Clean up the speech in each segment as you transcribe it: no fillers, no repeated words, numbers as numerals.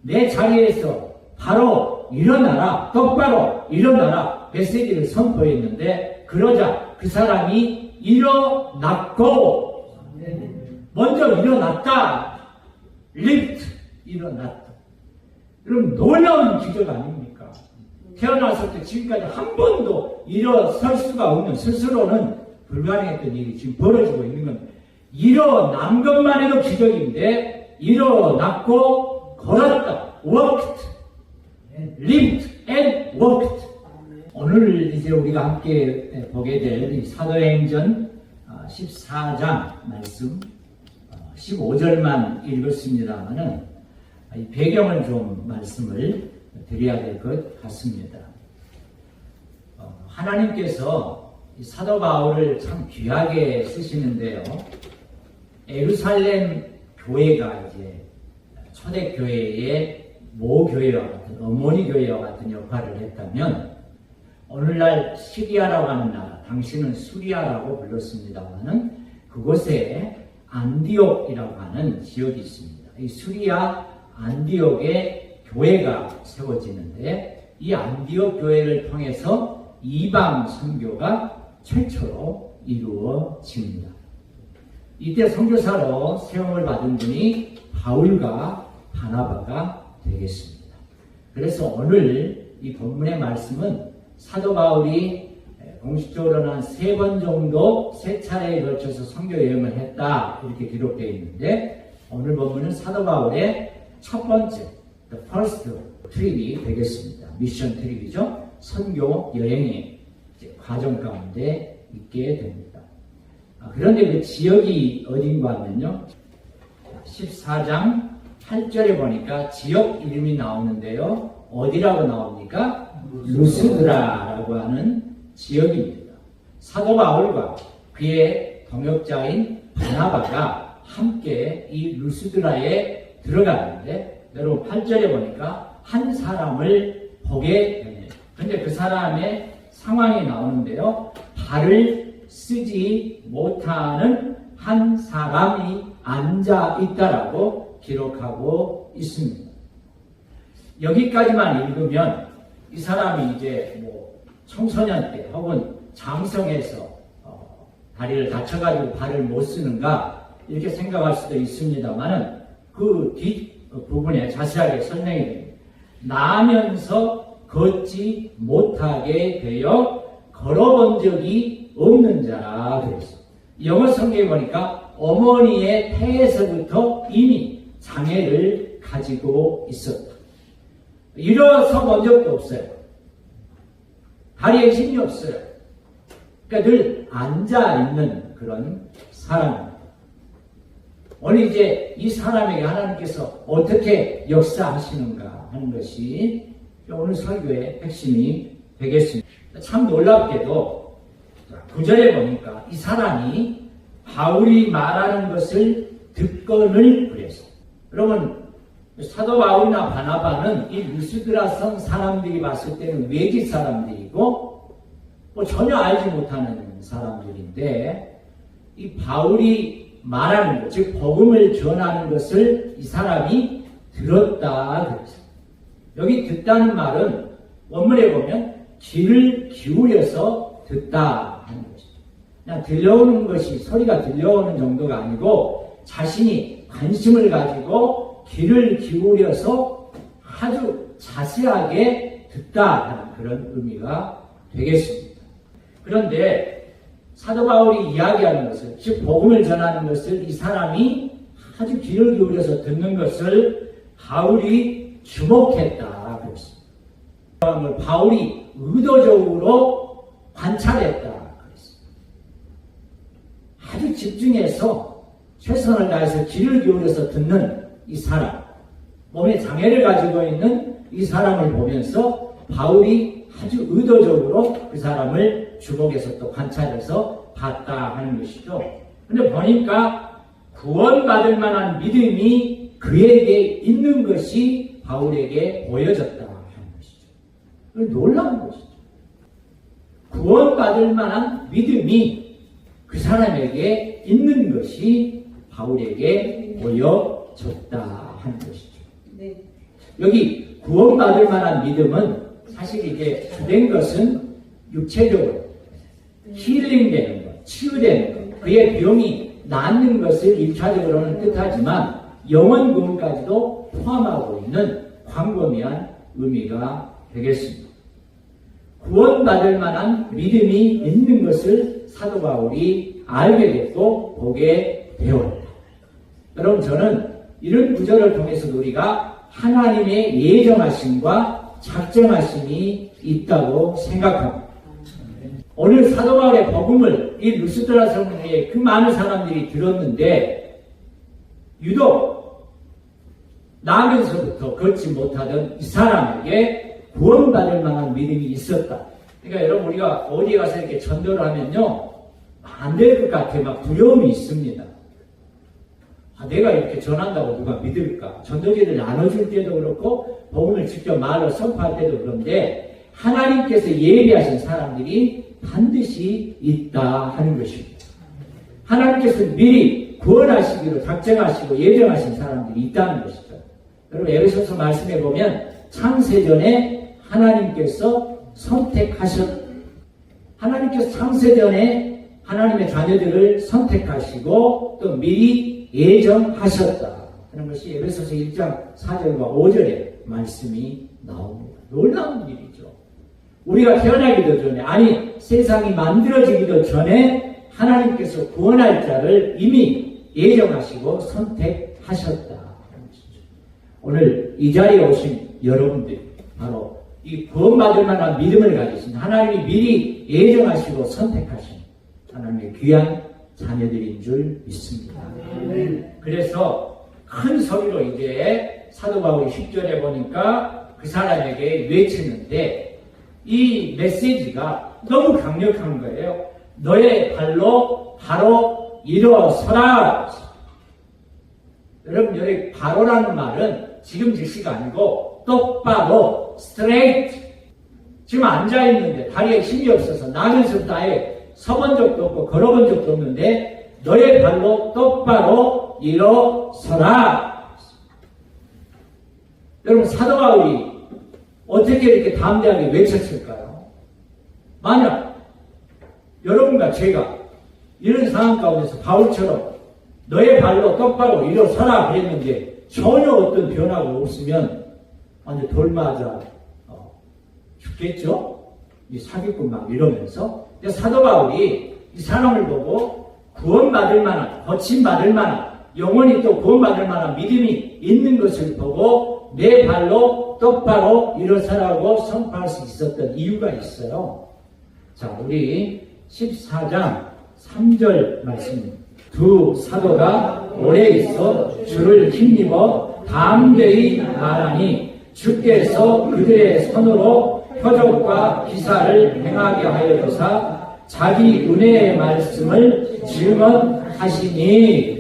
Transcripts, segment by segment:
내 자리에서 바로 일어나라, 똑바로 일어나라 메시지를 선포했는데, 그러자 그 사람이 일어났고, 먼저 일어났다. 리프트, 일어났다. 그럼 놀라운 기적 아닙니까? 태어나서부터 지금까지 한 번도 일어설 수가 없는, 스스로는 불가능했던 일이 지금 벌어지고 있는 겁니다. 일어난 것만 해도 기적인데, 일어났고 걸었다. walked, lived and walked. 오늘 이제 우리가 함께 보게 될 사도행전 14장 말씀 15절만 읽었습니다만은 배경을 좀 말씀을 드려야 될 것 같습니다. 하나님께서 사도 바울을 참 귀하게 쓰시는데요. 예루살렘 교회가 이제 초대교회의 모교회와 같은, 어머니 교회와 같은 역할을 했다면, 오늘날 시리아라고 하는 나라, 당시는 수리아라고 불렀습니다만은 그곳에 안디옥이라고 하는 지역이 있습니다. 이 수리아 안디옥에 교회가 세워지는데, 이 안디옥 교회를 통해서 이방 선교가 최초로 이루어집니다. 이때 선교사로 세움을 받은 분이 바울과 바나바가 되겠습니다. 그래서 오늘 이 본문의 말씀은 사도 바울이 공식적으로는 한 3번 정도 3차례에 걸쳐서 선교 여행을 했다, 이렇게 기록되어 있는데, 오늘 본문은 사도 바울의 첫 번째, the first 트립이 되겠습니다. 미션 트립이죠. 선교 여행의 과정 가운데 있게 됩니다. 그런데 그 지역이 어딘가 하면요, 14장 8절에 보니까 지역 이름이 나오는데요. 어디라고 나옵니까? 루스드라라고 하는 지역입니다. 사도 바울과 그의 동역자인 바나바가 함께 이 루스드라에 들어가는데, 여러분 8절에 보니까 한 사람을 보게 됩니다. 그런데 그 사람의 상황이 나오는데요. 발을 쓰지 못하는 한 사람이 앉아 있다라고 기록하고 있습니다. 여기까지만 읽으면 이 사람이 이제 뭐 청소년 때 혹은 장성에서 다리를 다쳐가지고 발을 못 쓰는가, 이렇게 생각할 수도 있습니다만은 그 뒷부분에 자세하게 설명이 됩니다. 나면서 걷지 못하게 되어 걸어본 적이 없는 자라 그랬습니다. 영어 성경에 보니까 어머니의 태에서부터 이미 장애를 가지고 있었다. 일어서 본 적도 없어요. 다리에 힘이 없어요. 그러니까 늘 앉아있는 그런 사람입니다. 오늘 이제 이 사람에게 하나님께서 어떻게 역사하시는가 하는 것이 오늘 설교의 핵심이 되겠습니다. 참 놀랍게도 9절에 보니까 이 사람이 바울이 말하는 것을 듣거늘 그랬어요. 여러분, 사도 바울이나 바나바는 이 루스드라 성 사람들이 봤을 때는 외지 사람들이고 뭐 전혀 알지 못하는 사람들인데, 이 바울이 말하는 것, 즉 복음을 전하는 것을 이 사람이 들었다 그랬어요. 여기 듣다는 말은 원문에 보면 귀를 기울여서 듣다 하는 것이죠. 그냥 들려오는 것이, 소리가 들려오는 정도가 아니고 자신이 관심을 가지고 귀를 기울여서 아주 자세하게 듣다 하는 그런 의미가 되겠습니다. 그런데 사도 바울이 이야기하는 것을, 즉 복음을 전하는 것을 이 사람이 아주 귀를 기울여서 듣는 것을 바울이 주목했다 그랬습니다. 바울이 의도적으로 관찰했다 그랬습니다. 아주 집중해서 최선을 다해서 귀를 기울여서 듣는 이 사람, 몸에 장애를 가지고 있는 이 사람을 보면서 바울이 아주 의도적으로 그 사람을 주목해서 또 관찰해서 봤다 하는 것이죠. 그런데 보니까 구원받을 만한 믿음이 그에게 있는 것이 바울에게 보여졌다 하는 것이죠. 놀라운 것이죠. 구원받을 만한 믿음이 그 사람에게 있는 것이 바울에게 보여졌다 하는 것이죠. 네. 여기 구원받을 만한 믿음은 사실 이게 주된 것은 육체적으로 힐링되는 것, 치유되는 것, 그의 병이 낫는 것을 1차적으로는 뜻하지만 영원 구원까지도 포함하고 있는 광범위한 의미가 되겠습니다. 구원받을 만한 믿음이 있는 것을 사도 바울이 알게 됐고 보게 되었다. 여러분, 저는 이런 구절을 통해서 우리가 하나님의 예정하심과 작정하심이 있다고 생각합니다. 오늘 사도 바울의 복음을 이 루스드라 성회에 그 많은 사람들이 들었는데 유독 나면서부터 걷지 못하던 이 사람에게 구원받을 만한 믿음이 있었다. 그러니까 여러분, 우리가 어디 가서 이렇게 전도를 하면요, 안 될 것 같아 막 두려움이 있습니다. 내가 이렇게 전한다고 누가 믿을까? 전도지를 나눠줄 때도 그렇고 복음을 직접 말로 선포할 때도 그런데 하나님께서 예비하신 사람들이 반드시 있다 하는 것입니다. 하나님께서 미리 구원하시기로 작정하시고 예정하신 사람들이 있다는 것이죠. 여러분, 에베소서 말씀해 보면 창세전에 하나님께서 하나님께서 창세전에 하나님의 자녀들을 선택하시고 또 미리 예정하셨다 하는 것이 에베소서 1장 4절과 5절의 말씀이 나옵니다. 놀라운 일이죠. 우리가 태어나기도 전에, 아니 세상이 만들어지기도 전에 하나님께서 구원할 자를 이미 예정하시고 선택하셨다 하는 것이죠. 오늘 이 자리에 오신 여러분들, 바로 이 구원받을 만한 믿음을 가지신 하나님이 미리 예정하시고 선택하신 하나님의 귀한 자녀들인 줄 믿습니다. 그래서 큰 소리로 이제 사도 바울이 10절에 보니까 그 사람에게 외치는데 이 메시지가 너무 강력한 거예요. 너의 발로 바로 일어서라. 여러분, 여기 바로라는 말은 지금 즉시가 아니고 똑바로, 스트레이트. 지금 앉아있는데 다리에 힘이 없어서 나면서부터 아예 서본 적도 없고 걸어본 적도 없는데 너의 발로 똑바로 일어서라. 여러분, 사도 바울이 어떻게 이렇게 담대하게 외쳤을까요? 만약 여러분과 제가 이런 상황 가운데서 바울처럼 너의 발로 똑바로 일어서라 그랬는데 전혀 어떤 변화가 없으면 완전 돌맞아 죽겠죠? 이 사기꾼 막 이러면서. 사도 바울이 이 사람을 보고 구원받을 만한, 거침받을 만한, 영원히 또 구원받을 만한 믿음이 있는 것을 보고 내 발로 똑바로 일어서라고 선포할 수 있었던 이유가 있어요. 자, 우리 14장 3절 말씀입니다. 두 사도가 오래 있어 주를 힘입어 담대히 말하니 주께서 그들의 손으로 표적과 기사를 행하게 하여 주사 자기 은혜의 말씀을 증언하시니.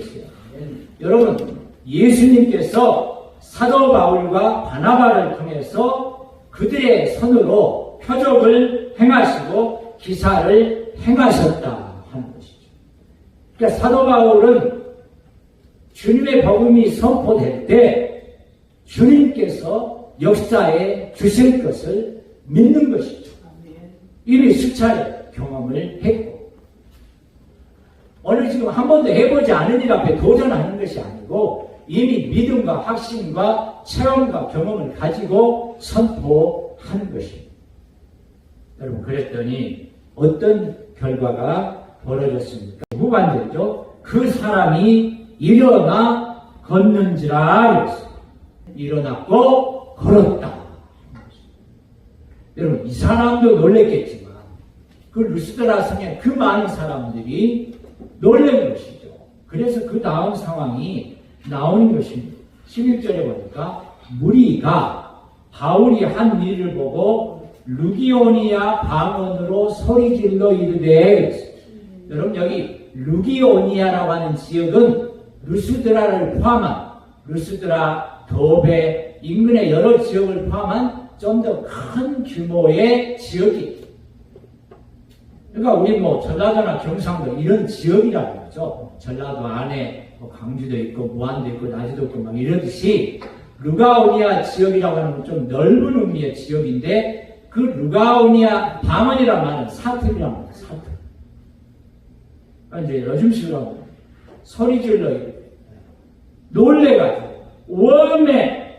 여러분, 예수님께서 사도 바울과 바나바를 통해서 그들의 손으로 표적을 행하시고 기사를 행하셨다 하는 것이죠. 그러니까 사도 바울은 주님의 복음이 선포될 때 주님께서 역사에 주실 것을 믿는 것이죠. 이미 수차례 경험을 했고, 오늘 지금 한 번도 해보지 않은 일 앞에 도전하는 것이 아니고 이미 믿음과 확신과 체험과 경험을 가지고 선포하는 것입니다. 여러분, 그랬더니 어떤 결과가 벌어졌습니까? 후반절이죠. 그 사람이 일어나 걷는지라. 일어났고 걸었다. 여러분, 이 사람도 놀랬겠지만 그 루스드라 성에 그 많은 사람들이 놀란 것이죠. 그래서 그 다음 상황이 나오는 것입니다. 11절에 보니까 무리가 바울이 한 일을 보고 루기오니아 방언으로 소리질러 이르되. 여러분, 여기 루기오니아라고 하는 지역은 루스드라를 포함한 루스드라, 더베 인근의 여러 지역을 포함한 좀 더 큰 규모의 지역이. 그러니까 우리 전라도나 경상도 이런 지역이라는 거죠. 전라도 안에 광주도 있고 무안도 있고 나주도 있고 막 이러듯이 루가오니아 지역이라고 하는 건 좀 넓은 의미의 지역인데 그 루가오니아 방언이란 말은 사투리란 말이에요. 사투리. 이제 요즘식으로 소리 질러 놀래가지고 원매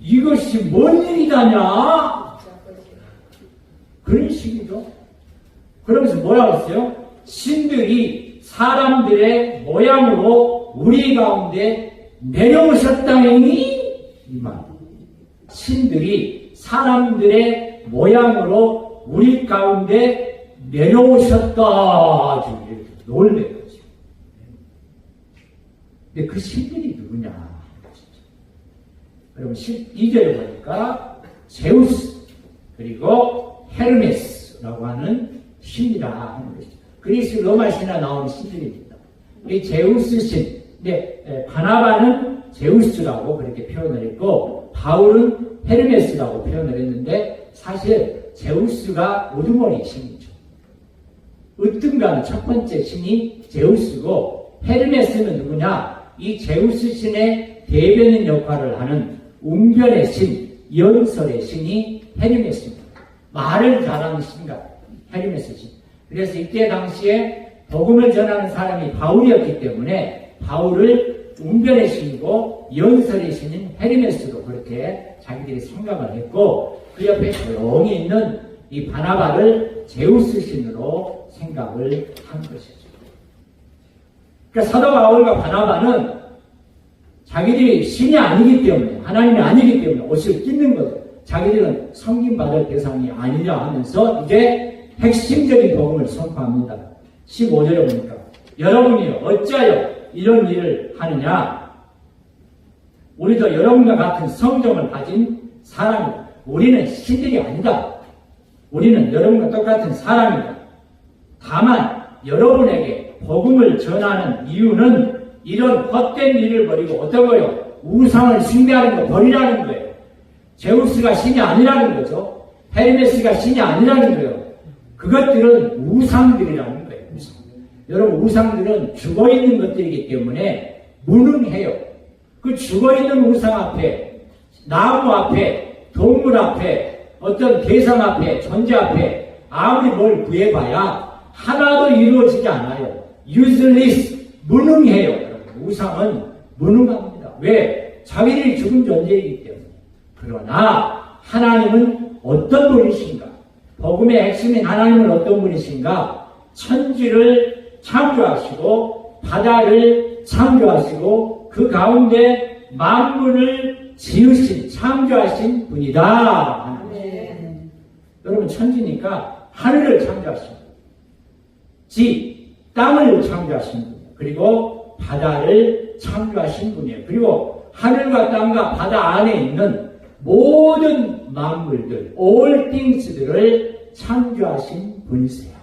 이것이 뭔 일이다냐 그런 식이죠. 그러면서 뭐라고 했어요? 신들이 사람들의 모양으로 우리 가운데 내려오셨다니 이 말. 신들이 사람들의 모양으로 우리 가운데 내려오셨다. 지금 놀래요. 근데 그 신들이 누구냐? 여러분 2절에 보니까 제우스 그리고 헤르메스라고 하는 신이라 하는 것입니다. 그리스 로마 신화 나오는 신들입니다. 이 제우스 신, 근데 바나바는 제우스라고 그렇게 표현을 했고 바울은 헤르메스라고 표현을 했는데 사실 제우스가 우두머리 신이죠. 으뜸가는 첫 번째 신이 제우스고 헤르메스는 누구냐? 이 제우스 신의 대변인 역할을 하는 웅변의 신, 연설의 신이 헤르메스입니다. 말을 잘하는 신가 헤르메스 신. 그래서 이때 당시에 복음을 전하는 사람이 바울이었기 때문에 바울을 웅변의 신이고 연설의 신인 헤르메스로 그렇게 자기들이 생각을 했고 그 옆에 조용히 있는 이 바나바를 제우스 신으로 생각을 한 것이죠. 그러니까 사도 바울과 바나바는 자기들이 신이 아니기 때문에 하나님이 아니기 때문에 옷을 찢는 거죠. 자기들은 섬김받을 대상이 아니라 하면서 이제 핵심적인 복음을 선포합니다. 15절에 보니까 여러분이 어찌하여 이런 일을 하느냐? 우리도 여러분과 같은 성정을 가진 사람이다. 우리는 신들이 아니다. 우리는 여러분과 똑같은 사람이다. 다만 여러분에게 복음을 전하는 이유는 이런 헛된 일을 버리고 어떤 거요? 우상을 숭배하는 거 버리라는 거예요. 제우스가 신이 아니라는 거죠. 헤르메스가 신이 아니라는 거예요. 그것들은 우상들이라는 거예요. 우상. 여러분 우상들은 죽어있는 것들이기 때문에 무능해요. 그 죽어있는 우상 앞에 나무 앞에 동물 앞에 어떤 대상 앞에 존재 앞에 아무리 뭘 구해봐야 하나도 이루어지지 않아요. useless, 무능해요. 우상은 무능합니다. 왜? 자기들이 죽은 존재이기 때문에. 그러나 하나님은 어떤 분이신가? 복음의 핵심인 하나님은 어떤 분이신가? 천지를 창조하시고 바다를 창조하시고 그 가운데 만물을 지으신 창조하신 분이다. 네. 여러분 천지니까 하늘을 창조하신 분, 땅을 창조하신 분, 그리고 바다를 창조하신 분이에요. 그리고 하늘과 땅과 바다 안에 있는 모든 만물들, all things들을 창조하신 분이세요.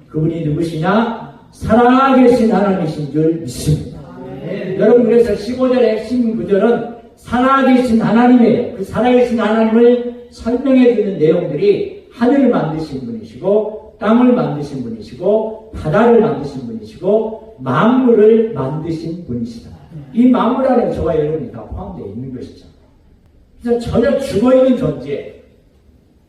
그분이 누구시냐? 살아계신 하나님이신 줄 믿습니다. 네. 여러분 그래서 15절의 핵심 구절은 살아계신 하나님이에요. 그 살아계신 하나님을 설명해 주는 내용들이 하늘을 만드신 분이시고 땅을 만드신 분이시고 바다를 만드신 분이시고 만물을 만드신 분이시다. 이 만물 안에 저와 여러분이 다 포함되어 있는 것이죠. 그래서 전혀 죽어있는 존재,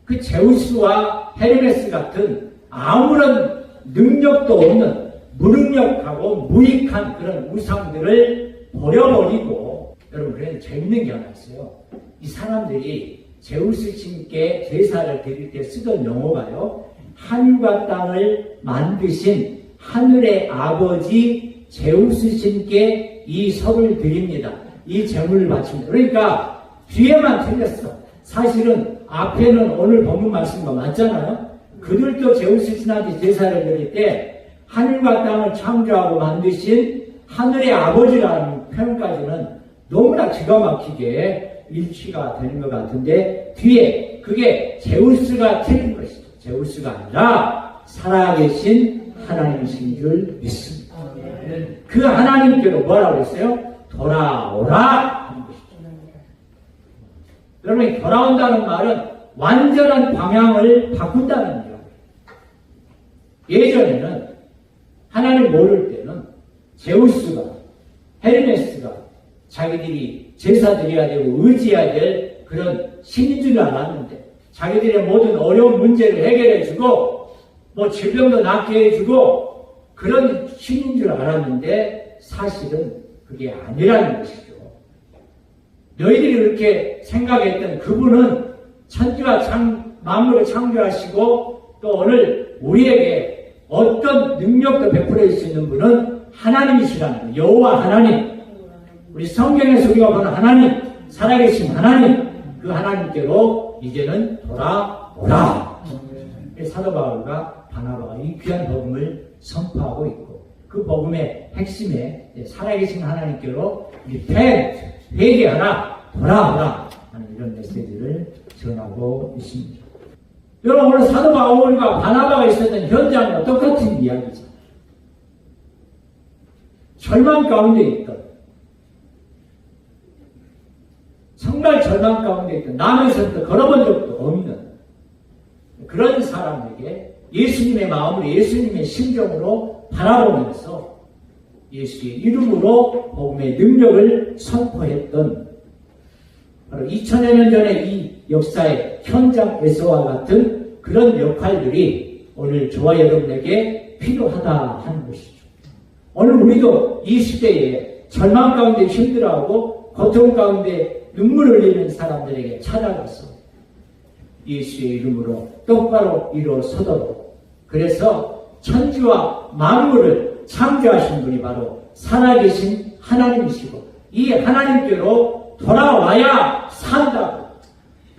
그 제우스와 헤르메스 같은 아무런 능력도 없는 무능력하고 무익한 그런 우상들을 버려버리고, 여러분 그래서 재밌는 게 하나 있어요. 이 사람들이 제우스 신께 제사를 드릴 때 쓰던 용어가요, 하늘과 땅을 만드신 하늘의 아버지 제우스 신께 이 설을 드립니다. 이 제물을 바칩니다. 그러니까 뒤에만 틀렸어. 사실은 앞에는 오늘 본문 말씀과 맞잖아요. 그들도 제우스 신한테 제사를 드릴 때 하늘과 땅을 창조하고 만드신 하늘의 아버지라는 표현까지는 너무나 기가 막히게 일치가 되는 것 같은데 뒤에 그게 제우스가 틀린 것이죠. 제우스가 아니라 살아계신 하나님이신 줄 믿습니다. 그 하나님께로 뭐라고 했어요? 돌아오라 하는 것이죠. 여러분 돌아온다는 말은 완전한 방향을 바꾼다는 거예요. 예전에는 하나님 모를 때는 제우스가 헤르메스가 자기들이 제사 드려야 되고 의지해야 될 그런 신인 줄 알았는데 자기들의 모든 어려운 문제를 해결해주고 뭐 질병도 낫게 해주고 그런 신인 줄 알았는데 사실은 그게 아니라는 것이죠. 너희들이 그렇게 생각했던 그분은 천지와 만물을 창조하시고 또 오늘 우리에게 어떤 능력도 베풀어 줄 수 있는 분은 하나님이시라는 거예요. 여호와 하나님. 우리 성경에서 우리가 보는 하나님, 살아계신 하나님, 그 하나님께로 이제는 돌아오라. 사도 바울과 바나바가 이 귀한 복음을 선포하고 있고 그 복음의 핵심에 살아계신 하나님께로 회개하라, 돌아오라 하는 이런 메시지를 전하고 있습니다. 여러분 오늘 사도 바울과 바나바가 있었던 현장은 똑같은 이야기죠. 절망 가운데 있던 정말 절망 가운데 있던 남의 손도 걸어본 적도 없는 그런 사람에게 예수님의 마음으로 예수님의 심정으로 바라보면서 예수의 이름으로 복음의 능력을 선포했던 바로 2000여 년 전의 이 역사의 현장에서와 같은 그런 역할들이 오늘 저와 여러분에게 필요하다 하는 것이죠. 오늘 우리도 이 시대에 절망 가운데 힘들어하고 고통 가운데 눈물을 흘리는 사람들에게 찾아가서 예수의 이름으로 똑바로 일어서도록 그래서 천지와 만물을 창조하신 분이 바로 살아계신 하나님이시고 이 하나님께로 돌아와야 산다고.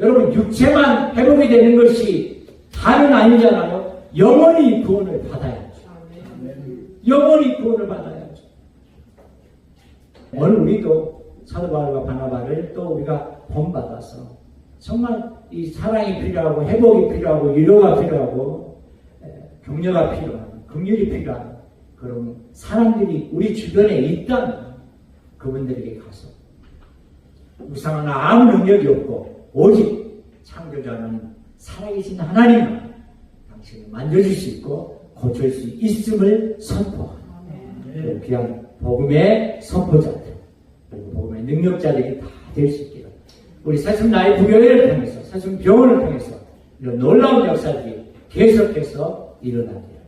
여러분 육체만 회복이 되는 것이 다는 아니잖아요. 영원히 구원을 받아야죠. 영원히 구원을 받아야죠. 오늘 우리도 사도 바울과 바나바를 또 우리가 본받아서 정말 이 사랑이 필요하고 회복이 필요하고 위로가 필요하고 격려가 필요한 긍휼이 필요한 그런 사람들이 우리 주변에 있다면 그분들에게 가서 우상은 아무 능력이 없고 오직 창조자는 살아계신 하나님만 당신을 만져줄 수 있고 고칠 수 있음을 선포하는 귀한 복음의 선포자들 그리고 복음의 능력자들이 다 될 수 있기를 우리 사슴 나의 부교회를 통해서 사슴 병원을 통해서 이런 놀라운 역사들이 계속해서 일어나기를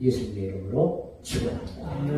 예수님의 이름으로 축원합니다.